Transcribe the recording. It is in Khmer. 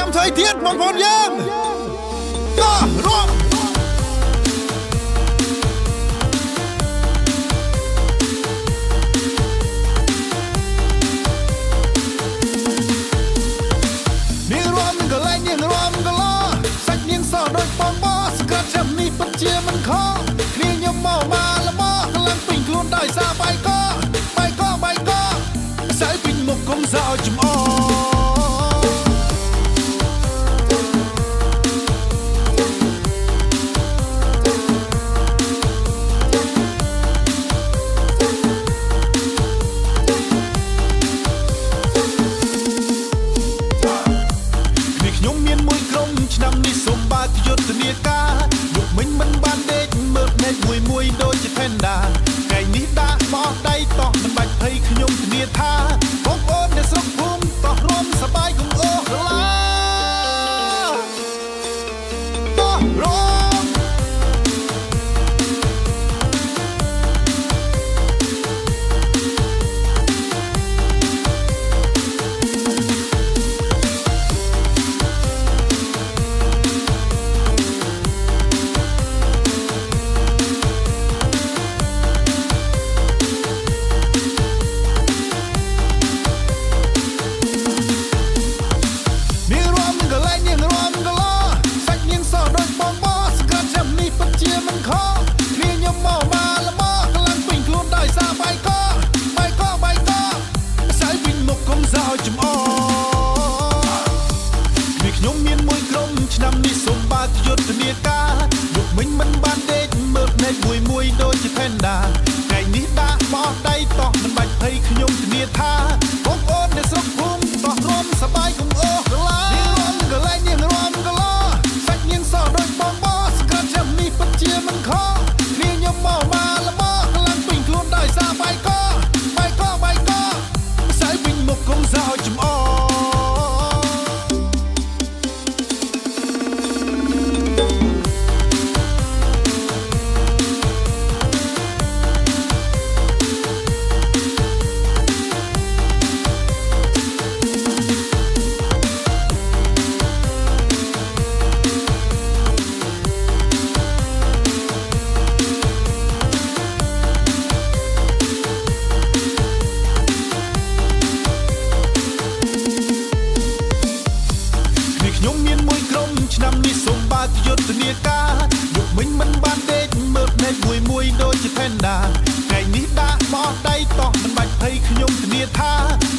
มថៃទៀតបងប្អូនយើងក៏រួមនាងរួមកលែងនាងរួមកឡសាច់នាងសដូចបងបសក្រាត់ចាំនេះពិតជាមិនខុសគ្នាខ្ញុំមកល្មមខ្លាំងពេញខ្លួនដោយសារបាយកស្អីពេញមុខកុំសើចំអខ្ញុំមានមួយក្រុមឆ្នាំនេះសូមបើកយុទ្ធនាការលោកមិញមិនបានដេកមើលភ្នែកមួយដូចជាផេនដាថ្ងៃនេះដាក់បោះដៃតោះមិនបាច់ភ័យខ្ញុំធានាថាបងប្អូនអ្នកស្រុកភូមិតោះរួមសប្បាយកុំអូសខ្លាតោះរងខ្ញុំមានមួយក្រុមឆ្នាំនេះសូមបើកយុទ្ធនាការលោកមិញមិនបានដេកមើលភ្នែកមួយដូចជាផេនដាថ្ងៃនេះដាក់បោះដៃតោះមិនបាច់ភ័យខ្ញុំធានាថាបងប្អូនអ្នកស្រុកភូមិតោះរួមសប្បាយកុំអូសខ្លានាងរួមកលែងនាងរួមកឡសាច់នាងសដូចបងបសក្រាត់ចាំនេះពិតជាមិនខុសគ្នាខ្ញុំមកល្មមខ្លាំងពេញខ្លួនដោយសារបាយកស្អីពេញមុខកុំសើចំអខ្ញុំមានមួយក្រុមឆ្នាំនេះសូមបើកយុទ្ធនាការលោកមិញមិនបានដេកមើលភ្នែកមួយដូចជាផេនដាថ្ងៃនេះដាក់បោះដៃតោះមិនបាច់ភ័យខ្ញុំធានាថា